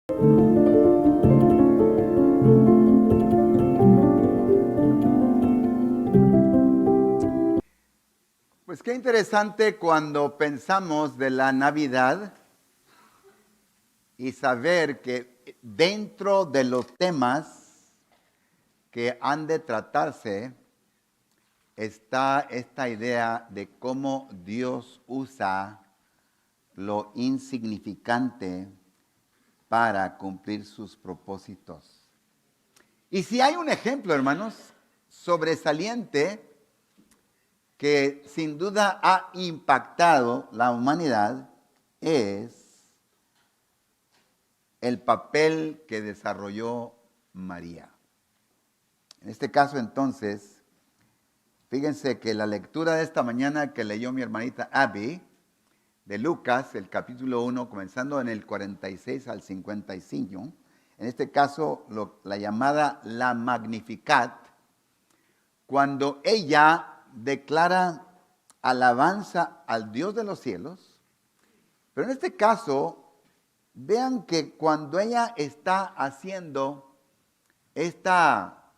Pues qué interesante cuando pensamos de la Navidad y saber que dentro de los temas que han de tratarse está esta idea de cómo Dios usa lo insignificante para cumplir sus propósitos. Y si hay un ejemplo, hermanos, sobresaliente que sin duda ha impactado la humanidad, es el papel que desarrolló María. En este caso, entonces, fíjense que la lectura de esta mañana que leyó mi hermanita Abby, de Lucas, el capítulo 1, comenzando en el 46 al 55, en este caso la llamada la Magnificat, cuando ella declara alabanza al Dios de los cielos, pero en este caso, vean que cuando ella está haciendo esta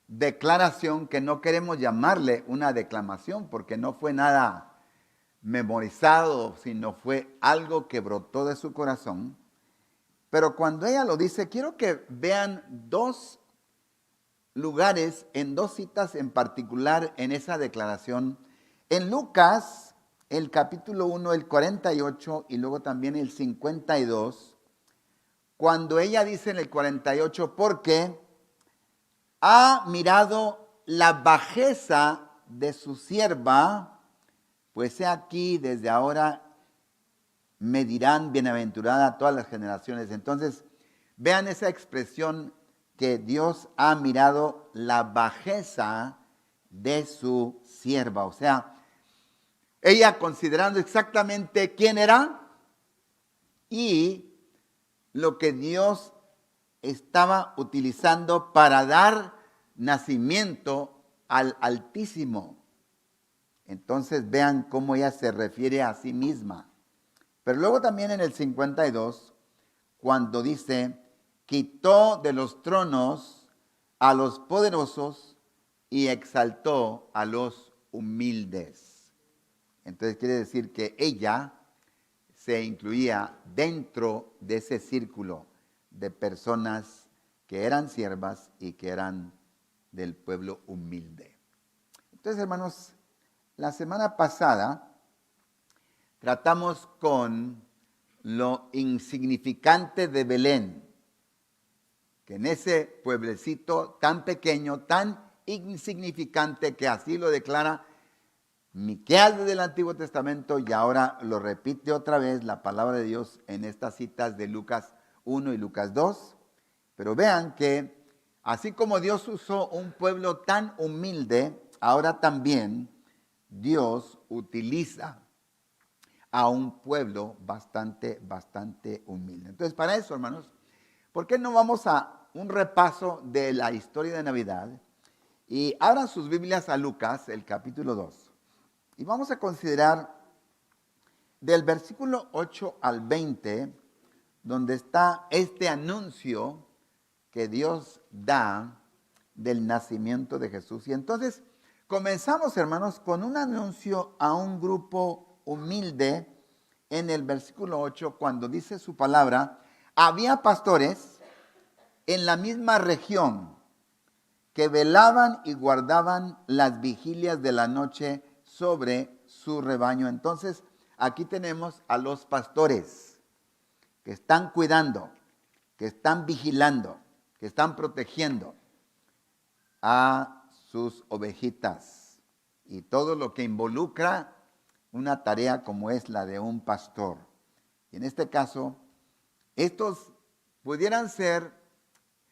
declaración, que no queremos llamarle una declamación, porque no fue nada memorizado, sino fue algo que brotó de su corazón, pero cuando ella lo dice, quiero que vean dos lugares, en dos citas en particular en esa declaración. En Lucas, el capítulo 1, el 48 y luego también el 52, cuando ella dice en el 48, porque ha mirado la bajeza de su sierva, pues he aquí desde ahora me dirán bienaventurada todas las generaciones. Entonces, vean esa expresión que Dios ha mirado la bajeza de su sierva. O sea, ella considerando exactamente quién era y lo que Dios estaba utilizando para dar nacimiento al Altísimo. Entonces vean cómo ella se refiere a sí misma. Pero luego también en el 52, cuando dice, quitó de los tronos a los poderosos y exaltó a los humildes. Entonces quiere decir que ella se incluía dentro de ese círculo de personas que eran siervas y que eran del pueblo humilde. Entonces, hermanos, la semana pasada tratamos con lo insignificante de Belén, que en ese pueblecito tan pequeño, tan insignificante, que así lo declara Miqueas desde el Antiguo Testamento, y ahora lo repite otra vez la palabra de Dios en estas citas de Lucas 1 y Lucas 2. Pero vean que así como Dios usó un pueblo tan humilde, ahora también Dios utiliza a un pueblo bastante humilde. Entonces, para eso, hermanos, ¿por qué no vamos a un repaso de la historia de Navidad? Y abran sus Biblias a Lucas, el capítulo 2. Y vamos a considerar del versículo 8 al 20, donde está este anuncio que Dios da del nacimiento de Jesús. Y entonces comenzamos, hermanos, con un anuncio a un grupo humilde en el versículo 8, cuando dice su palabra, había pastores en la misma región que velaban y guardaban las vigilias de la noche sobre su rebaño. Entonces, aquí tenemos a los pastores que están cuidando, que están vigilando, que están protegiendo a sus ovejitas y todo lo que involucra una tarea como es la de un pastor. Y en este caso, estos pudieran ser,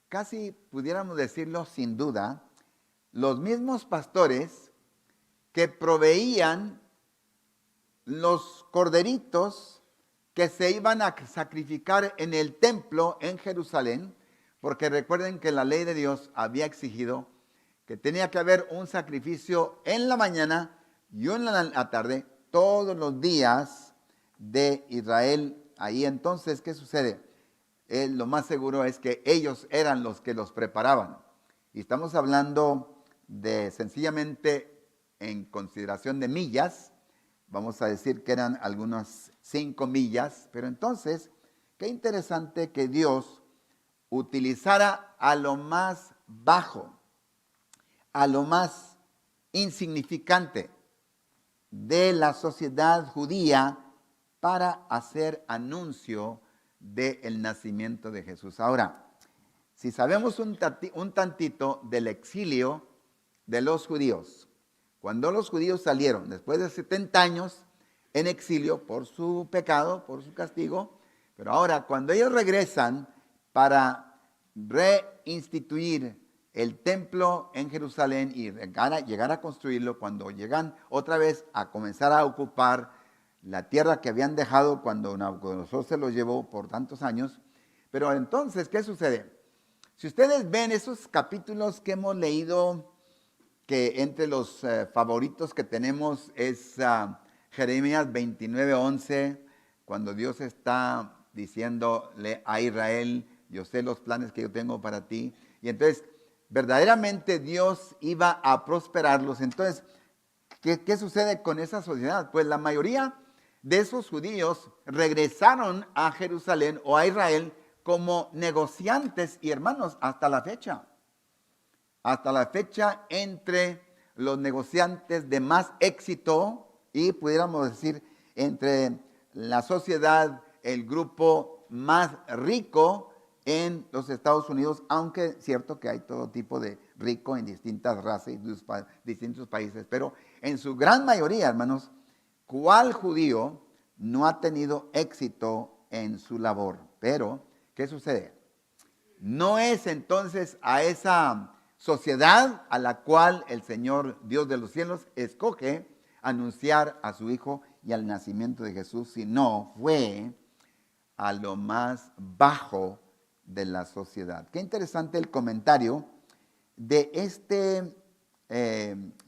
casi pudiéramos decirlo sin duda, los mismos pastores que proveían los corderitos que se iban a sacrificar en el templo en Jerusalén, porque recuerden que la ley de Dios había exigido que tenía que haber un sacrificio en la mañana y en la tarde, todos los días de Israel. Ahí entonces, ¿qué sucede? lo más seguro es que ellos eran los que los preparaban. Y estamos hablando de sencillamente en consideración de millas, vamos a decir que eran algunas 5 millas, pero entonces, qué interesante que Dios utilizara a lo más bajo, a lo más insignificante de la sociedad judía para hacer anuncio del nacimiento de Jesús. Ahora, si sabemos un tantito del exilio de los judíos, cuando los judíos salieron después de 70 años en exilio por su pecado, por su castigo, pero ahora cuando ellos regresan para reinstituir el templo en Jerusalén y llegar a construirlo, cuando llegan otra vez a comenzar a ocupar la tierra que habían dejado cuando Nabucodonosor se los llevó por tantos años. Pero entonces, ¿qué sucede? Si ustedes ven esos capítulos que hemos leído, que entre los favoritos que tenemos es Jeremías 29:11, cuando Dios está diciéndole a Israel, yo sé los planes que yo tengo para ti. Y entonces, verdaderamente Dios iba a prosperarlos. Entonces, ¿qué sucede con esa sociedad? Pues la mayoría de esos judíos regresaron a Jerusalén o a Israel como negociantes y hermanos hasta la fecha. Hasta la fecha, entre los negociantes de más éxito y pudiéramos decir entre la sociedad, el grupo más rico en los Estados Unidos, aunque es cierto que hay todo tipo de rico en distintas razas y distintos países, pero en su gran mayoría, hermanos, ¿cuál judío no ha tenido éxito en su labor? Pero, ¿qué sucede? No es entonces a esa sociedad a la cual el Señor Dios de los cielos escoge anunciar a su Hijo y al nacimiento de Jesús, sino fue a lo más bajo de la sociedad. Qué interesante el comentario de este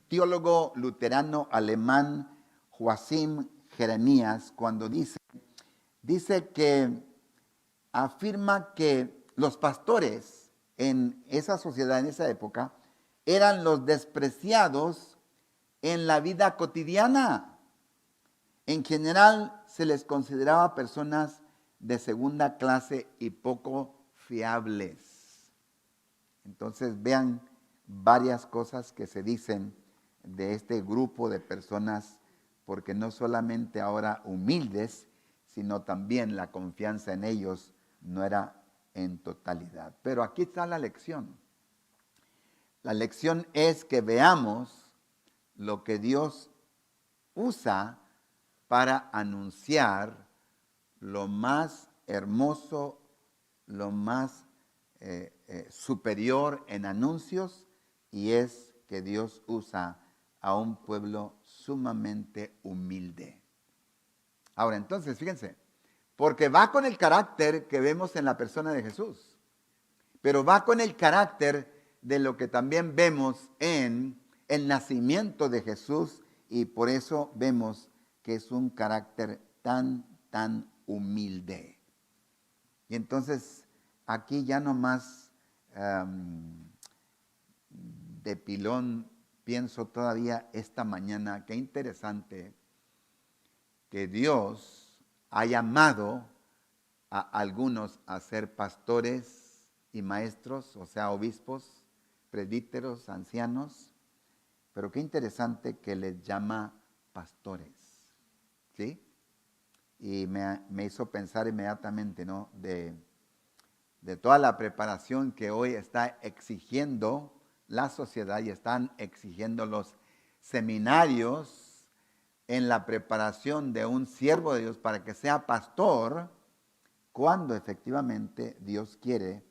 teólogo luterano alemán Joachim Jeremías, cuando dice que afirma que los pastores en esa sociedad, en esa época, eran los despreciados en la vida cotidiana. En general se les consideraba personas de segunda clase y poco fiables. Entonces vean varias cosas que se dicen de este grupo de personas, porque no solamente ahora humildes, sino también la confianza en ellos no era en totalidad. Pero aquí está la lección. La lección es que veamos lo que Dios usa para anunciar lo más hermoso, lo más superior en anuncios, y es que Dios usa a un pueblo sumamente humilde. Ahora, entonces, fíjense, porque va con el carácter que vemos en la persona de Jesús, pero va con el carácter de lo que también vemos en el nacimiento de Jesús, y por eso vemos que es un carácter tan humilde. Y entonces, aquí ya nomás de pilón pienso todavía esta mañana, qué interesante que Dios ha llamado a algunos a ser pastores y maestros, o sea, obispos, presbíteros, ancianos, pero qué interesante que les llama pastores, ¿sí? Y me hizo pensar inmediatamente, ¿no?, de toda la preparación que hoy está exigiendo la sociedad y están exigiendo los seminarios en la preparación de un siervo de Dios para que sea pastor, cuando efectivamente Dios quiere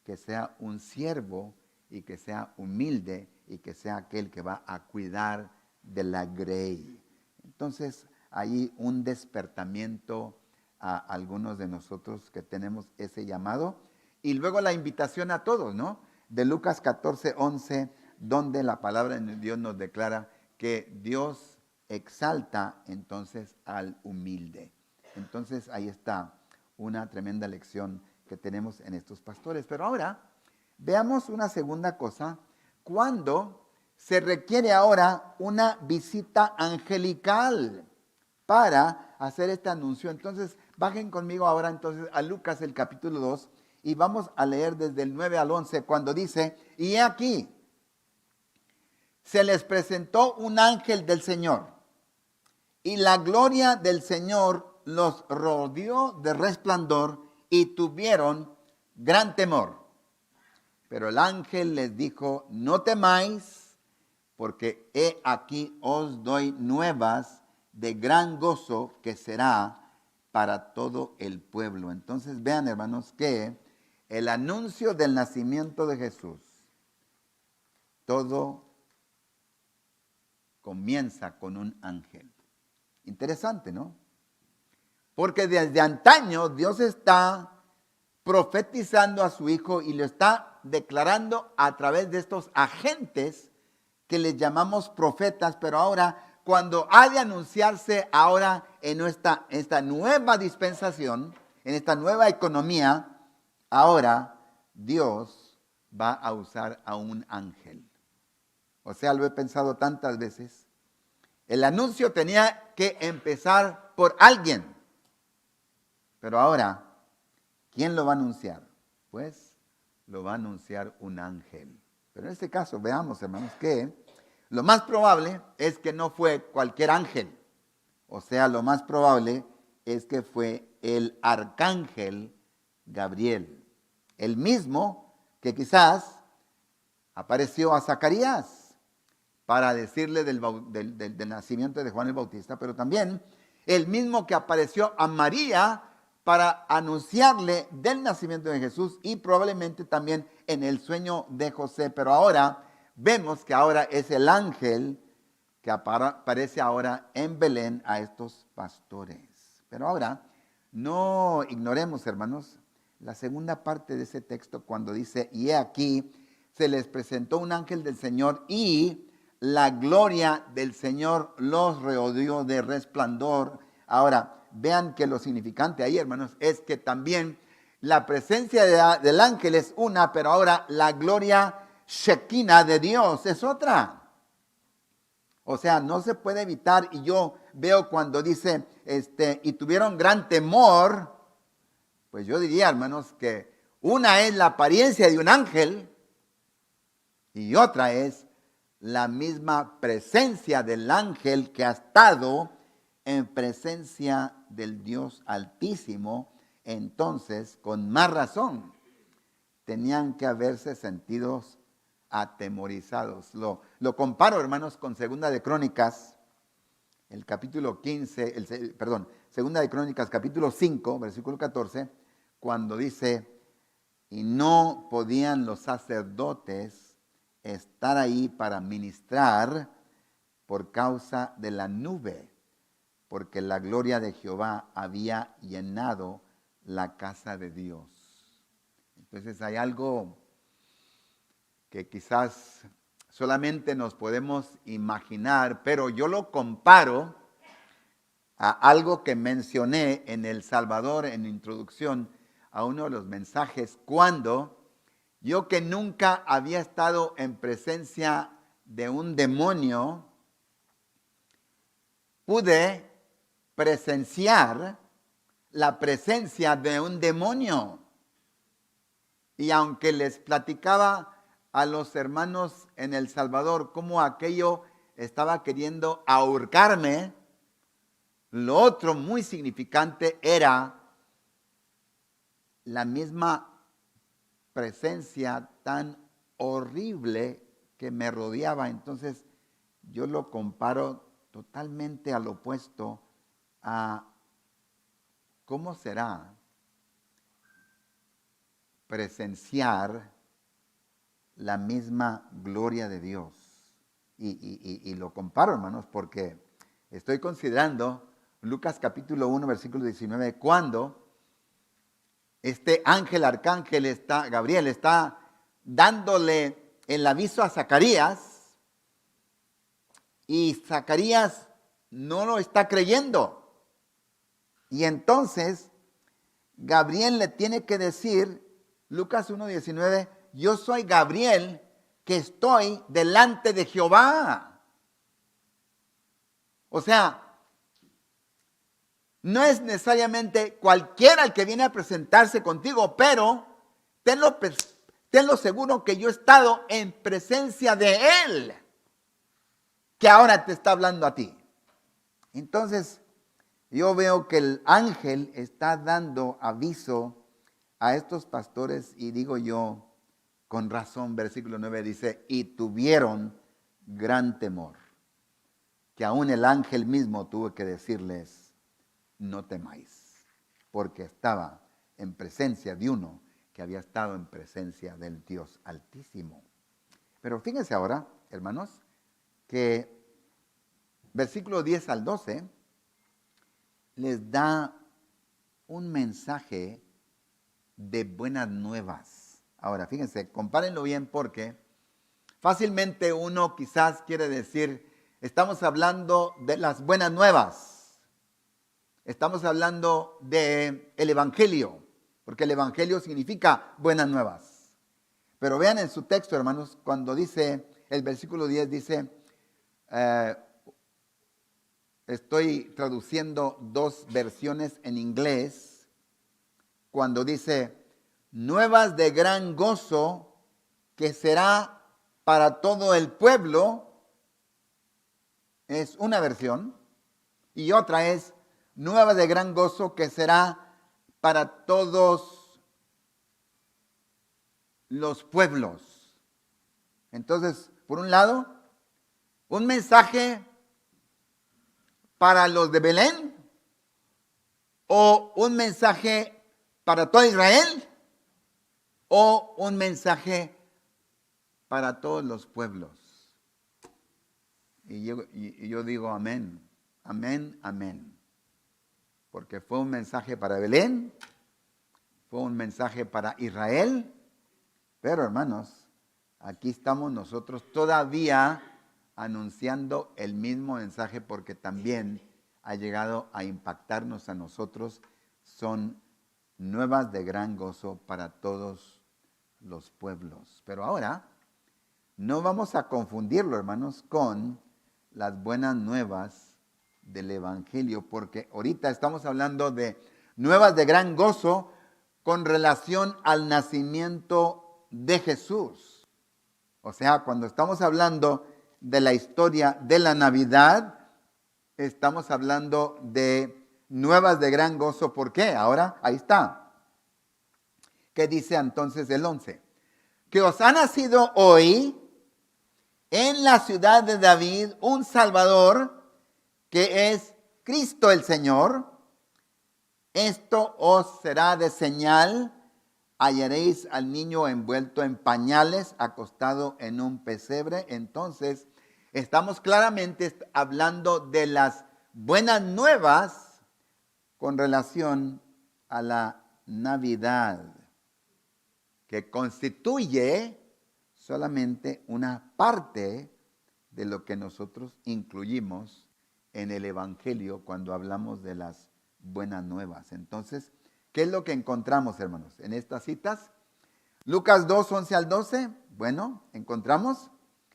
que sea un siervo y que sea humilde y que sea aquel que va a cuidar de la grey. Entonces, hay un despertamiento a algunos de nosotros que tenemos ese llamado. Y luego la invitación a todos, ¿no? De Lucas 14:11, donde la palabra de Dios nos declara que Dios exalta entonces al humilde. Entonces ahí está una tremenda lección que tenemos en estos pastores. Pero ahora veamos una segunda cosa, cuando se requiere ahora una visita angelical para hacer este anuncio. Entonces, bajen conmigo ahora entonces a Lucas el capítulo 2 y vamos a leer desde el 9 al 11 cuando dice, y he aquí, se les presentó un ángel del Señor y la gloria del Señor los rodeó de resplandor y tuvieron gran temor. Pero el ángel les dijo, no temáis, porque he aquí os doy nuevas de gran gozo que será para todo el pueblo. Entonces vean, hermanos, que el anuncio del nacimiento de Jesús, todo comienza con un ángel. Interesante, ¿no? Porque desde antaño Dios está profetizando a su Hijo y lo está declarando a través de estos agentes que les llamamos profetas, pero ahora cuando ha de anunciarse ahora en esta nueva dispensación, en esta nueva economía, ahora Dios va a usar a un ángel. O sea, lo he pensado tantas veces. El anuncio tenía que empezar por alguien. Pero ahora, ¿quién lo va a anunciar? Pues lo va a anunciar un ángel. Pero en este caso, veamos, hermanos, que lo más probable es que no fue cualquier ángel. O sea, lo más probable es que fue el arcángel Gabriel. El mismo que quizás apareció a Zacarías para decirle del nacimiento de Juan el Bautista, pero también el mismo que apareció a María para anunciarle del nacimiento de Jesús y probablemente también en el sueño de José. Pero ahora vemos que ahora es el ángel que aparece ahora en Belén a estos pastores. Pero ahora no ignoremos, hermanos, la segunda parte de ese texto cuando dice, y he aquí, se les presentó un ángel del Señor y la gloria del Señor los rodeó de resplandor. Ahora, vean que lo significante ahí, hermanos, es que también la presencia del ángel es una, pero ahora la gloria Shekinah de Dios es otra. O sea, no se puede evitar, y yo veo cuando dice, y tuvieron gran temor, pues yo diría, hermanos, que una es la apariencia de un ángel y otra es la misma presencia del ángel que ha estado en presencia del Dios Altísimo. Entonces, con más razón, tenían que haberse sentidos atemorizados. Lo comparo, hermanos, con Segunda de Crónicas, el capítulo 15, Segunda de Crónicas, capítulo 5, versículo 14, cuando dice, y no podían los sacerdotes estar ahí para ministrar por causa de la nube, porque la gloria de Jehová había llenado la casa de Dios. Entonces hay algo que quizás solamente nos podemos imaginar, pero yo lo comparo a algo que mencioné en El Salvador en introducción a uno de los mensajes, cuando yo que nunca había estado en presencia de un demonio, pude presenciar la presencia de un demonio. Y aunque les platicaba a los hermanos en El Salvador cómo aquello estaba queriendo ahorcarme, lo otro muy significante era la misma presencia tan horrible que me rodeaba. Entonces yo lo comparo totalmente al opuesto a cómo será presenciar la misma gloria de Dios. Y lo comparo, hermanos, porque estoy considerando Lucas capítulo 1, versículo 19, cuando este ángel, arcángel, Gabriel, está dándole el aviso a Zacarías y Zacarías no lo está creyendo. Y entonces Gabriel le tiene que decir, Lucas 1:19, yo soy Gabriel que estoy delante de Jehová. O sea, no es necesariamente cualquiera el que viene a presentarse contigo, pero tenlo seguro que yo he estado en presencia de Él, que ahora te está hablando a ti. Entonces, yo veo que el ángel está dando aviso a estos pastores y digo yo, con razón, versículo 9 dice, y tuvieron gran temor, que aún el ángel mismo tuvo que decirles, no temáis, porque estaba en presencia de uno que había estado en presencia del Dios Altísimo. Pero fíjense ahora, hermanos, que versículo 10 al 12 les da un mensaje de buenas nuevas. Ahora, fíjense, compárenlo bien porque fácilmente uno quizás quiere decir, estamos hablando de las buenas nuevas. Estamos hablando del Evangelio, porque el Evangelio significa buenas nuevas. Pero vean en su texto, hermanos, cuando dice, el versículo 10 dice, estoy traduciendo dos versiones en inglés, cuando dice, nuevas de gran gozo que será para todo el pueblo, es una versión, y otra es, nuevas de gran gozo que será para todos los pueblos. Entonces, por un lado, un mensaje para los de Belén o un mensaje para todo Israel o un mensaje para todos los pueblos. Y yo digo amén, amén, amén. Porque fue un mensaje para Belén, fue un mensaje para Israel, pero hermanos, aquí estamos nosotros todavía anunciando el mismo mensaje porque también ha llegado a impactarnos a nosotros. Son nuevas de gran gozo para todos los pueblos. Pero ahora, no vamos a confundirlo, hermanos, con las buenas nuevas del Evangelio, porque ahorita estamos hablando de nuevas de gran gozo con relación al nacimiento de Jesús. O sea, cuando estamos hablando de la historia de la Navidad, estamos hablando de nuevas de gran gozo. ¿Por qué? Ahora, ahí está. ¿Qué dice entonces el 11? Que os ha nacido hoy en la ciudad de David un Salvador, que es Cristo el Señor. Esto os será de señal, hallaréis al niño envuelto en pañales, acostado en un pesebre. Entonces, estamos claramente hablando de las buenas nuevas con relación a la Navidad, que constituye solamente una parte de lo que nosotros incluimos en el Evangelio cuando hablamos de las buenas nuevas. Entonces, ¿qué es lo que encontramos, hermanos, en estas citas? Lucas 2, 11 al 12, bueno, encontramos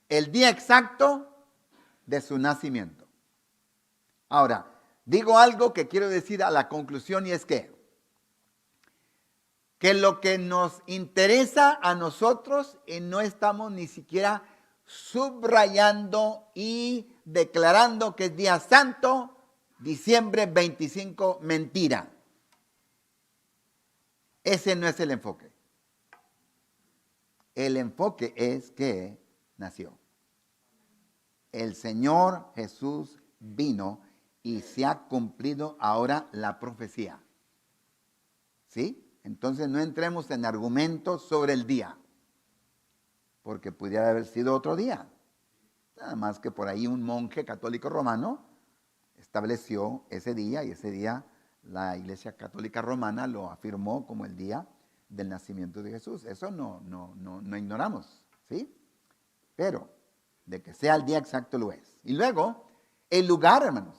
el día exacto de su nacimiento. Ahora, digo algo que quiero decir a la conclusión y es que lo que nos interesa a nosotros y no estamos ni siquiera subrayando y declarando que es día santo, diciembre 25, mentira. Ese no es el enfoque. El enfoque es que nació. El Señor Jesús vino y se ha cumplido ahora la profecía. ¿Sí? Entonces no entremos en argumentos sobre el día, porque pudiera haber sido otro día. Nada más que por ahí un monje católico romano estableció ese día y ese día la Iglesia Católica Romana lo afirmó como el día del nacimiento de Jesús. Eso no ignoramos, ¿sí? Pero de que sea el día exacto lo es. Y luego, el lugar, hermanos,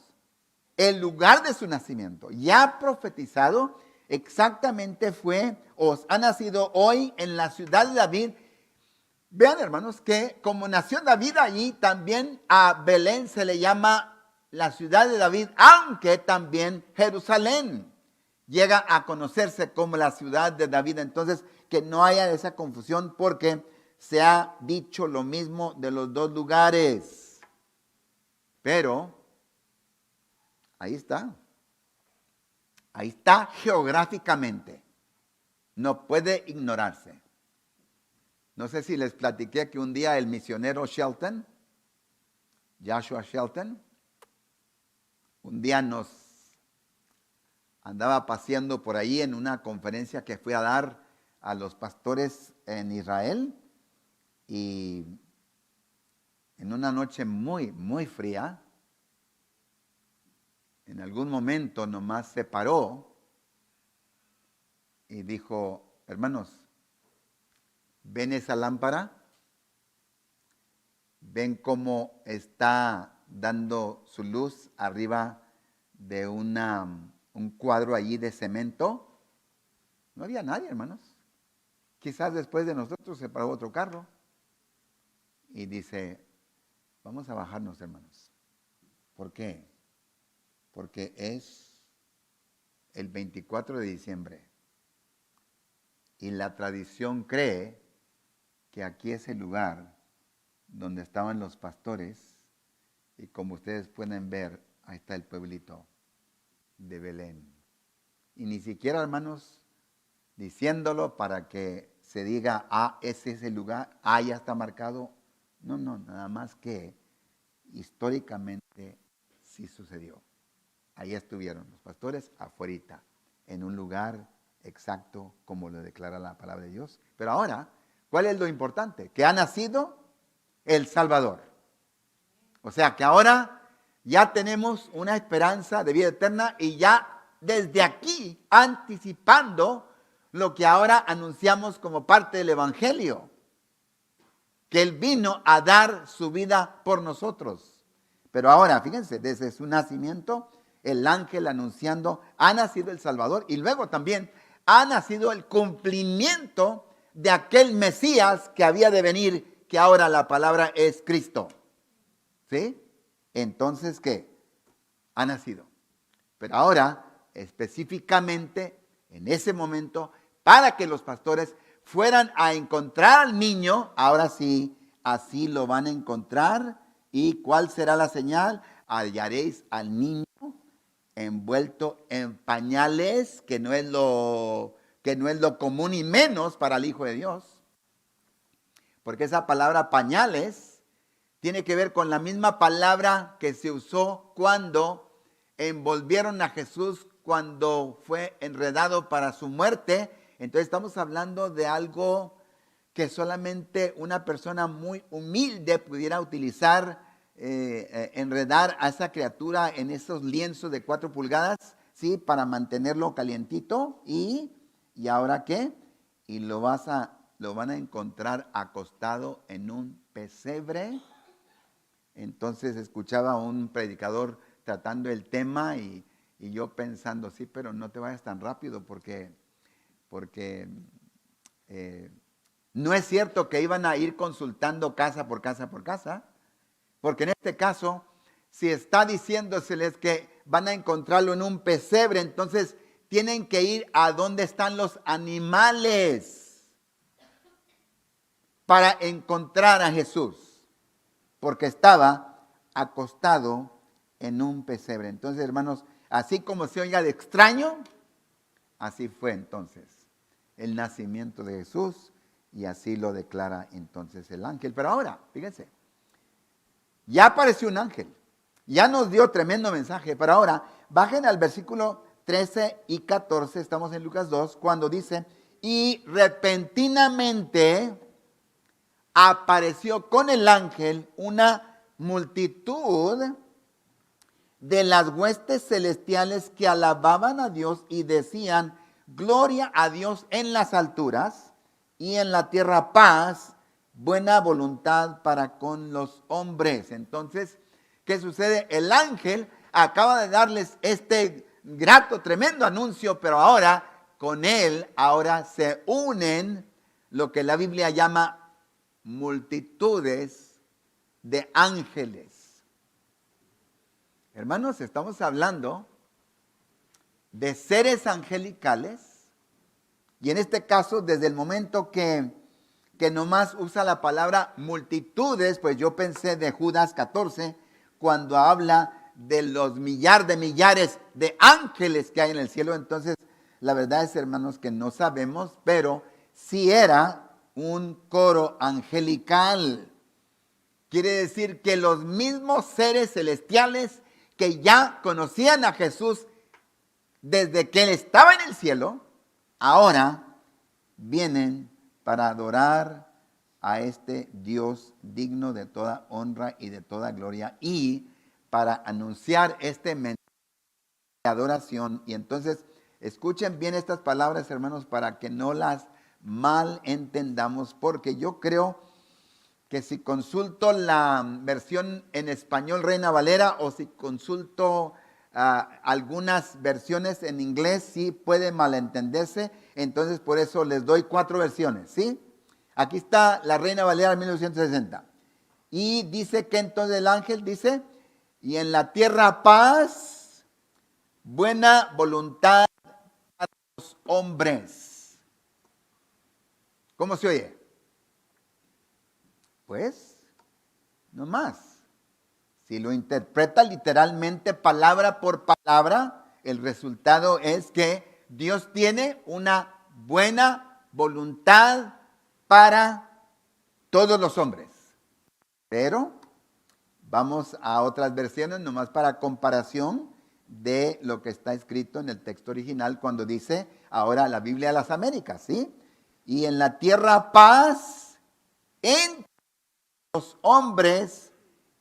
el lugar de su nacimiento, ya profetizado exactamente fue, os ha nacido hoy en la ciudad de David. Vean, hermanos, que como nació David allí, también a Belén se le llama la ciudad de David, aunque también Jerusalén llega a conocerse como la ciudad de David. Entonces, que no haya esa confusión, porque se ha dicho lo mismo de los dos lugares. Pero ahí está geográficamente, no puede ignorarse. No sé si les platiqué que un día el misionero Shelton, Joshua Shelton, un día nos andaba paseando por ahí en una conferencia que fui a dar a los pastores en Israel, y en una noche muy, muy fría, en algún momento nomás se paró y dijo: hermanos, ¿ven esa lámpara? ¿Ven cómo está dando su luz arriba de un cuadro allí de cemento? No había nadie, hermanos. Quizás después de nosotros se paró otro carro. Y dice: vamos a bajarnos, hermanos. ¿Por qué? Porque es el 24 de diciembre. Y la tradición cree que aquí es el lugar donde estaban los pastores. Y como ustedes pueden ver, ahí está el pueblito de Belén. Y ni siquiera, hermanos, diciéndolo para que se diga: ese es el lugar, ya está marcado. No, nada más que históricamente sí sucedió. Ahí estuvieron los pastores afuerita, en un lugar exacto como lo declara la palabra de Dios. Pero ahora, ¿cuál es lo importante? Que ha nacido el Salvador. O sea que ahora ya tenemos una esperanza de vida eterna, y ya desde aquí anticipando lo que ahora anunciamos como parte del Evangelio, que Él vino a dar su vida por nosotros. Pero ahora, fíjense, desde su nacimiento, el ángel anunciando: ha nacido el Salvador, y luego también ha nacido el cumplimiento de aquel Mesías que había de venir, que ahora la palabra es Cristo. ¿Sí? Entonces, ¿qué? Ha nacido. Pero ahora, específicamente, en ese momento, para que los pastores fueran a encontrar al niño, ahora sí, así lo van a encontrar. ¿Y cuál será la señal? Hallaréis al niño envuelto en pañales, que no es lo común y menos para el Hijo de Dios. Porque esa palabra pañales tiene que ver con la misma palabra que se usó cuando envolvieron a Jesús cuando fue enredado para su muerte. Entonces estamos hablando de algo que solamente una persona muy humilde pudiera utilizar, enredar a esa criatura en esos lienzos de 4 pulgadas, ¿sí? Para mantenerlo calientito. ¿Y ahora qué? Y lo van a encontrar acostado en un pesebre. Entonces escuchaba a un predicador tratando el tema, y yo pensando: sí, pero no te vayas tan rápido, porque no es cierto que iban a ir consultando casa por casa por casa, porque en este caso, si está diciéndoseles que van a encontrarlo en un pesebre, entonces tienen que ir a donde están los animales para encontrar a Jesús, porque estaba acostado en un pesebre. Entonces, hermanos, así como se oiga de extraño, así fue entonces el nacimiento de Jesús, y así lo declara entonces el ángel. Pero ahora, fíjense, ya apareció un ángel, ya nos dio tremendo mensaje. Pero ahora, bajen al versículo 13 y 14, estamos en Lucas 2, cuando dice: y repentinamente apareció con el ángel una multitud de las huestes celestiales que alababan a Dios y decían: gloria a Dios en las alturas, y en la tierra paz, buena voluntad para con los hombres. Entonces, ¿qué sucede? El ángel acaba de darles este grato, tremendo anuncio, pero ahora con él ahora se unen lo que la Biblia llama multitudes de ángeles. Hermanos, estamos hablando de seres angelicales, y en este caso, desde el momento que nomás usa la palabra multitudes, pues yo pensé de Judas 14, cuando habla de los millares de ángeles que hay en el cielo. Entonces, la verdad es, hermanos, que no sabemos, pero sí era un coro angelical. Quiere decir que los mismos seres celestiales que ya conocían a Jesús desde que él estaba en el cielo, ahora vienen para adorar a este Dios digno de toda honra y de toda gloria, y para anunciar este mensaje de adoración. Y entonces, escuchen bien estas palabras, hermanos, para que no las malentendamos, porque yo creo que si consulto la versión en español Reina Valera, o si consulto algunas versiones en inglés, sí puede malentenderse. Entonces, por eso les doy 4 versiones, ¿sí? Aquí está la Reina Valera 1960. Y dice que entonces el ángel dice, y en la tierra paz, buena voluntad a los hombres. ¿Cómo se oye? Pues, no más. Si lo interpreta literalmente palabra por palabra, el resultado es que Dios tiene una buena voluntad para todos los hombres. Pero vamos a otras versiones, nomás para comparación de lo que está escrito en el texto original, cuando dice ahora la Biblia de las Américas, ¿sí? Y en la tierra paz entre los hombres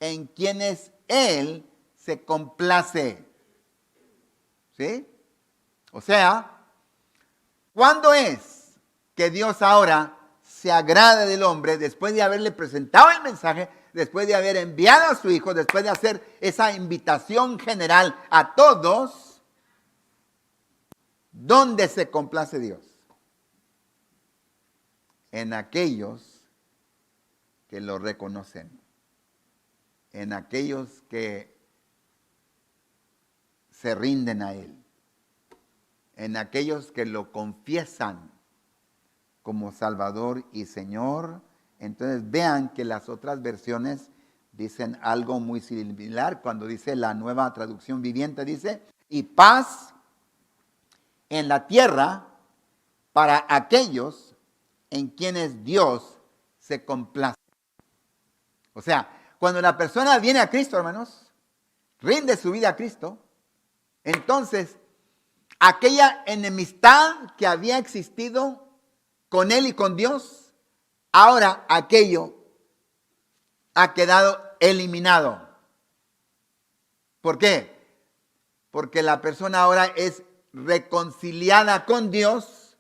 en quienes Él se complace. ¿Sí? O sea, ¿cuándo es que Dios ahora se agrada del hombre después de haberle presentado el mensaje, después de haber enviado a su Hijo, después de hacer esa invitación general a todos? ¿Dónde se complace Dios? En aquellos que lo reconocen, en aquellos que se rinden a Él, en aquellos que lo confiesan como Salvador y Señor. Entonces vean que las otras versiones dicen algo muy similar. Cuando dice la Nueva Traducción Viviente, dice, y paz en la tierra para aquellos en quienes Dios se complace. O sea, cuando la persona viene a Cristo, hermanos, rinde su vida a Cristo, entonces aquella enemistad que había existido con él y con Dios, ahora aquello ha quedado eliminado. ¿Por qué? Porque la persona ahora es reconciliada con Dios,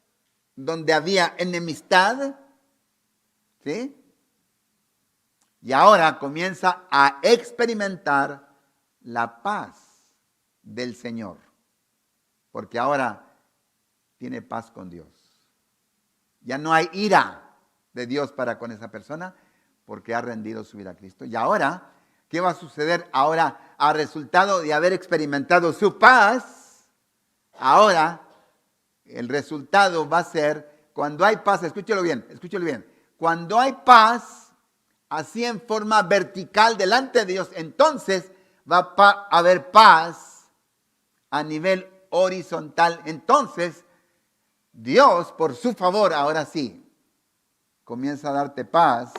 donde había enemistad, ¿sí? Y ahora comienza a experimentar la paz del Señor, porque ahora tiene paz con Dios. Ya no hay ira de Dios para con esa persona, porque ha rendido su vida a Cristo. Y ahora, ¿qué va a suceder? Ahora, a resultado de haber experimentado su paz, ahora el resultado va a ser, cuando hay paz, escúchelo bien, cuando hay paz, así en forma vertical delante de Dios, entonces va a haber paz a nivel horizontal. Entonces, Dios, por su favor, ahora sí, comienza a darte paz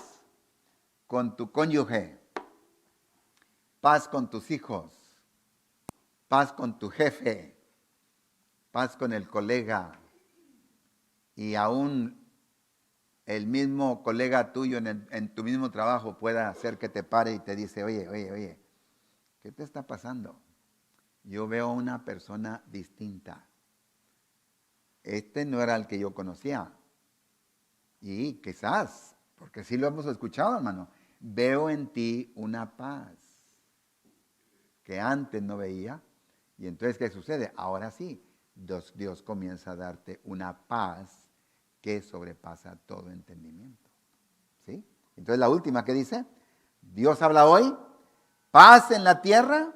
con tu cónyuge, paz con tus hijos, paz con tu jefe, paz con el colega, y aún el mismo colega tuyo en tu mismo trabajo pueda hacer que te pare y te dice, oye, ¿qué te está pasando? Yo veo una persona distinta. Este no era el que yo conocía. Y quizás, porque sí lo hemos escuchado, hermano, veo en ti una paz que antes no veía. Y entonces, ¿qué sucede? Ahora sí, Dios comienza a darte una paz que sobrepasa todo entendimiento. ¿Sí? Entonces la última que dice, Dios habla hoy, paz en la tierra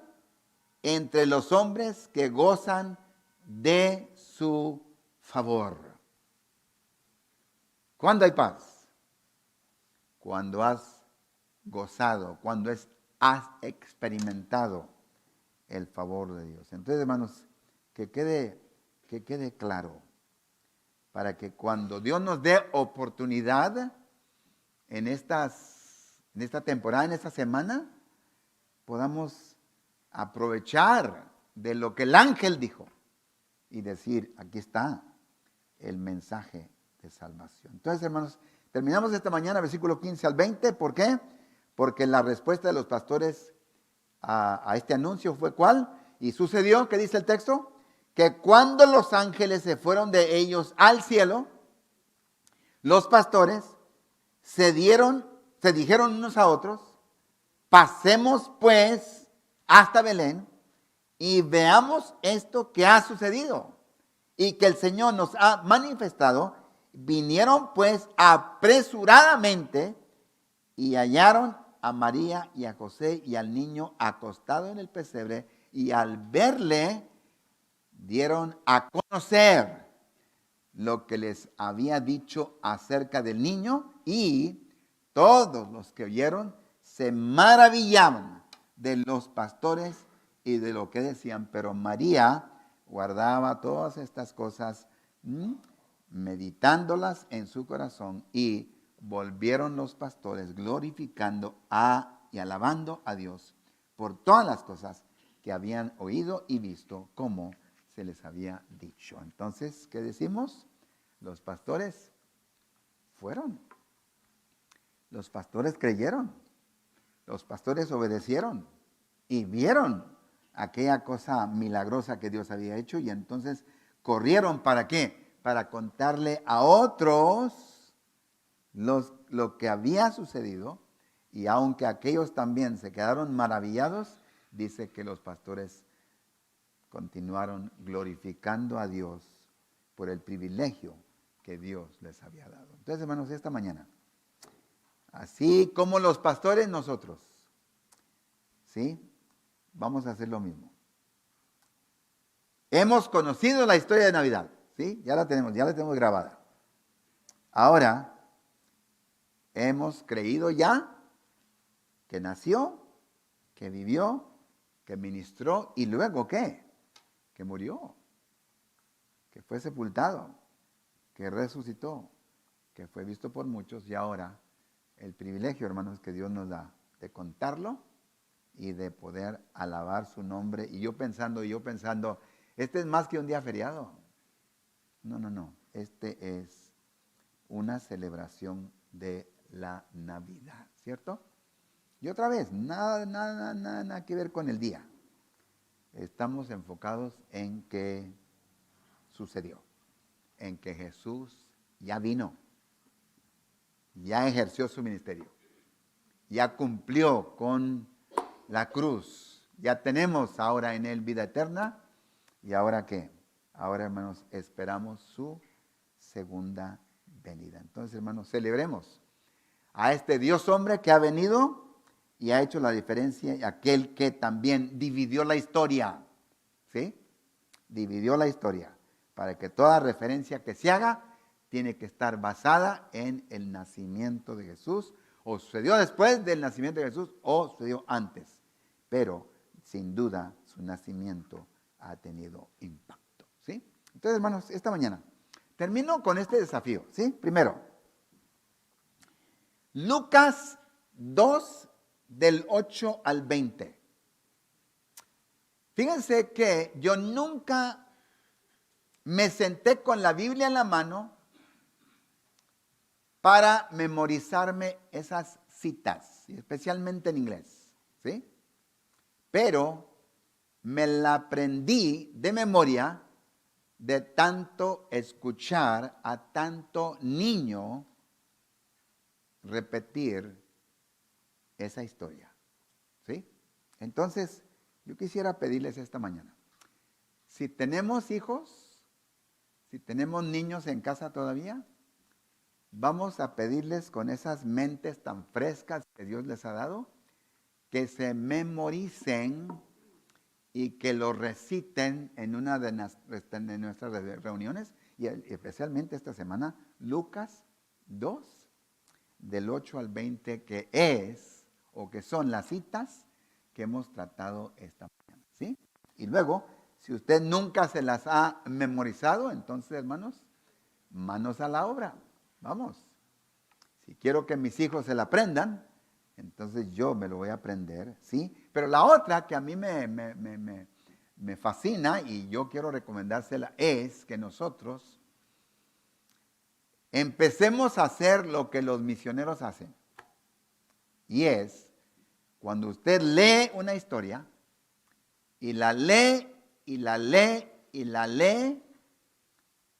entre los hombres que gozan de su favor. ¿Cuándo hay paz? Cuando has gozado, cuando has experimentado el favor de Dios. Entonces, hermanos, que quede claro, para que cuando Dios nos dé oportunidad en esta temporada, en esta semana, podamos aprovechar de lo que el ángel dijo y decir, aquí está el mensaje de salvación. Entonces, hermanos, terminamos esta mañana, versículo 15 al 20. ¿Por qué? Porque la respuesta de los pastores a este anuncio fue ¿cuál? Y sucedió, ¿qué dice el texto? Que cuando los ángeles se fueron de ellos al cielo, los pastores se dijeron unos a otros, pasemos pues hasta Belén y veamos esto que ha sucedido y que el Señor nos ha manifestado. Vinieron pues apresuradamente y hallaron a María y a José y al niño acostado en el pesebre, y al verle dieron a conocer lo que les había dicho acerca del niño, y todos los que oyeron se maravillaban de los pastores y de lo que decían. Pero María guardaba todas estas cosas, meditándolas en su corazón, y volvieron los pastores glorificando y alabando a Dios por todas las cosas que habían oído y visto como se les había dicho. Entonces, ¿qué decimos? Los pastores fueron. Los pastores creyeron. Los pastores obedecieron y vieron aquella cosa milagrosa que Dios había hecho, y entonces corrieron, ¿para qué? Para contarle a otros lo que había sucedido. Y aunque aquellos también se quedaron maravillados, dice que los pastores continuaron glorificando a Dios por el privilegio que Dios les había dado. Entonces, hermanos, esta mañana, así como los pastores, nosotros, ¿sí? Vamos a hacer lo mismo. Hemos conocido la historia de Navidad, ¿sí? Ya la tenemos grabada. Ahora, hemos creído ya que nació, que vivió, que ministró, y luego ¿qué? Que murió, que fue sepultado, que resucitó, que fue visto por muchos, y ahora el privilegio, hermanos, que Dios nos da de contarlo y de poder alabar su nombre. Y yo pensando, este es más que un día feriado. No, este es una celebración de la Navidad, ¿cierto? Y otra vez, nada que ver con el día. Estamos enfocados en que sucedió, en que Jesús ya vino, ya ejerció su ministerio, ya cumplió con la cruz, ya tenemos ahora en él vida eterna. ¿Y ahora qué? Ahora, hermanos, esperamos su segunda venida. Entonces, hermanos, celebremos a este Dios hombre que ha venido y ha hecho la diferencia, y aquel que también dividió la historia, ¿sí? Dividió la historia para que toda referencia que se haga tiene que estar basada en el nacimiento de Jesús, o sucedió después del nacimiento de Jesús o sucedió antes, pero sin duda su nacimiento ha tenido impacto, ¿sí? Entonces, hermanos, esta mañana termino con este desafío, ¿sí? Primero, Lucas 2, del 8 al 20. Fíjense que yo nunca me senté con la Biblia en la mano para memorizarme esas citas, especialmente en inglés, ¿sí? Pero me la aprendí de memoria de tanto escuchar a tanto niño repetir esa historia, ¿sí? Entonces, yo quisiera pedirles esta mañana, si tenemos hijos, si tenemos niños en casa todavía, vamos a pedirles con esas mentes tan frescas que Dios les ha dado, que se memoricen y que lo reciten en una de nuestras reuniones, y especialmente esta semana, Lucas 2, del 8 al 20, que es, o que son las citas que hemos tratado esta mañana, ¿sí? Y luego, si usted nunca se las ha memorizado, entonces, hermanos, manos a la obra, vamos. Si quiero que mis hijos se la aprendan, entonces yo me lo voy a aprender, ¿sí? Pero la otra que a mí me fascina y yo quiero recomendársela es que nosotros empecemos a hacer lo que los misioneros hacen. Y es, cuando usted lee una historia y la lee y la lee y la lee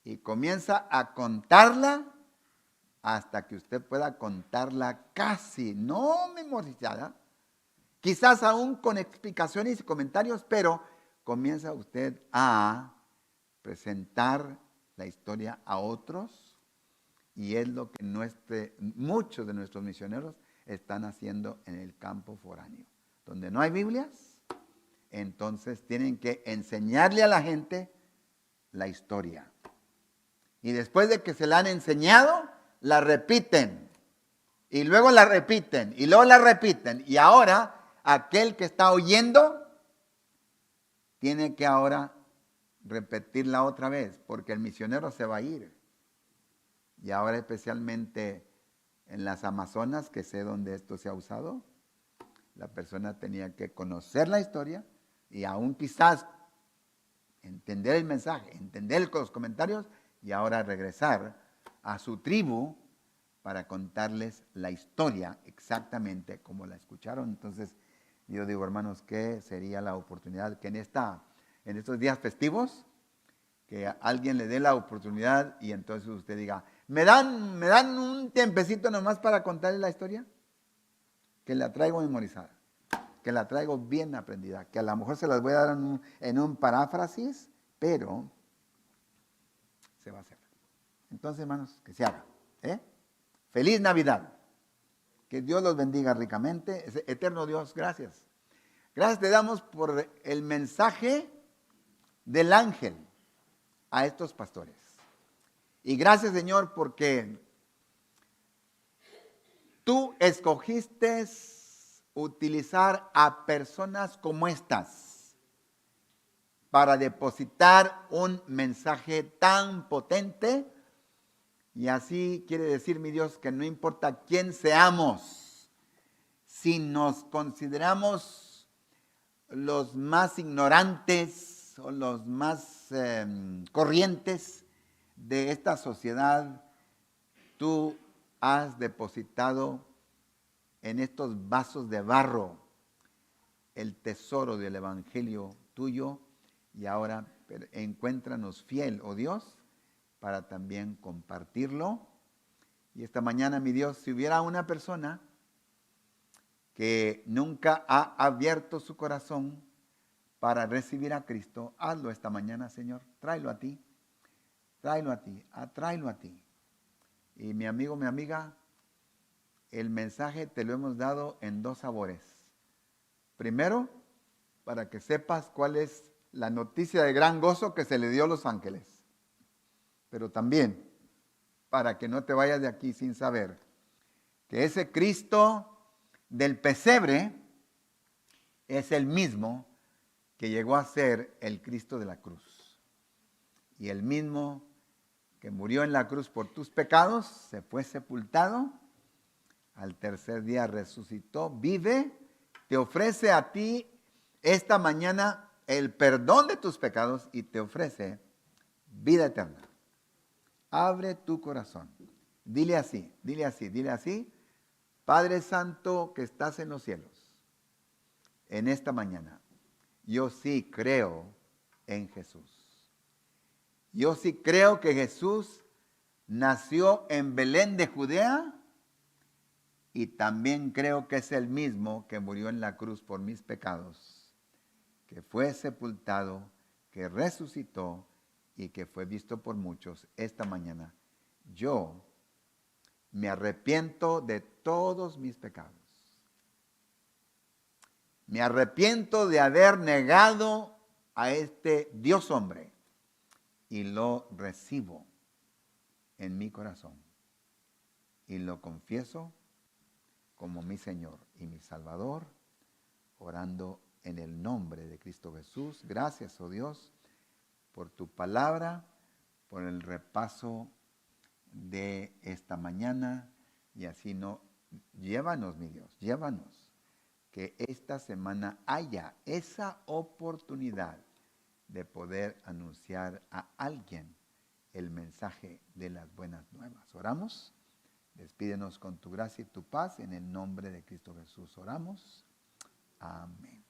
y comienza a contarla, hasta que usted pueda contarla casi, no memorizada, quizás aún con explicaciones y comentarios, pero comienza usted a presentar la historia a otros, y es lo que muchos de nuestros misioneros están haciendo en el campo foráneo. Donde no hay Biblias, entonces tienen que enseñarle a la gente la historia. Y después de que se la han enseñado, la repiten, y luego la repiten, y luego la repiten, y ahora aquel que está oyendo tiene que ahora repetirla otra vez, porque el misionero se va a ir. Y ahora especialmente en las Amazonas, que sé dónde esto se ha usado, la persona tenía que conocer la historia y aún quizás entender el mensaje, entender los comentarios, y ahora regresar a su tribu para contarles la historia exactamente como la escucharon. Entonces, yo digo, hermanos, ¿qué sería la oportunidad que en estos días festivos, que alguien le dé la oportunidad y entonces usted diga, ¿me dan un tiempecito nomás para contarles la historia? Que la traigo memorizada, que la traigo bien aprendida, que a lo mejor se las voy a dar en un paráfrasis, pero se va a hacer. Entonces, hermanos, que se haga. Feliz Navidad. Que Dios los bendiga ricamente. Eterno Dios, gracias. Gracias te damos por el mensaje del ángel a estos pastores. Y gracias, Señor, porque tú escogiste utilizar a personas como estas para depositar un mensaje tan potente. Y así quiere decir, mi Dios, que no importa quién seamos, si nos consideramos los más ignorantes o los más corrientes de esta sociedad, tú has depositado en estos vasos de barro el tesoro del evangelio tuyo, y ahora encuéntranos fiel, oh Dios, para también compartirlo. Y esta mañana, mi Dios, si hubiera una persona que nunca ha abierto su corazón para recibir a Cristo, hazlo esta mañana, Señor. Tráelo a ti, tráelo a ti, tráelo a ti. Y mi amigo, mi amiga, el mensaje te lo hemos dado en dos sabores. Primero, para que sepas cuál es la noticia de gran gozo que se le dio a los ángeles. Pero también para que no te vayas de aquí sin saber que ese Cristo del pesebre es el mismo que llegó a ser el Cristo de la cruz. Y el mismo que murió en la cruz por tus pecados, se fue sepultado, al tercer día resucitó, vive, te ofrece a ti esta mañana el perdón de tus pecados y te ofrece vida eterna. Abre tu corazón. Dile así, dile así, dile así. Padre Santo que estás en los cielos, en esta mañana, yo sí creo en Jesús. Yo sí creo que Jesús nació en Belén de Judea, y también creo que es el mismo que murió en la cruz por mis pecados, que fue sepultado, que resucitó y que fue visto por muchos esta mañana. Yo me arrepiento de todos mis pecados. Me arrepiento de haber negado a este Dios hombre y lo recibo en mi corazón y lo confieso como mi Señor y mi Salvador, orando en el nombre de Cristo Jesús. Gracias, oh Dios, por tu palabra, por el repaso de esta mañana, y así no, llévanos, mi Dios, llévanos, que esta semana haya esa oportunidad de poder anunciar a alguien el mensaje de las buenas nuevas. Oramos, despídenos con tu gracia y tu paz, en el nombre de Cristo Jesús oramos. Amén.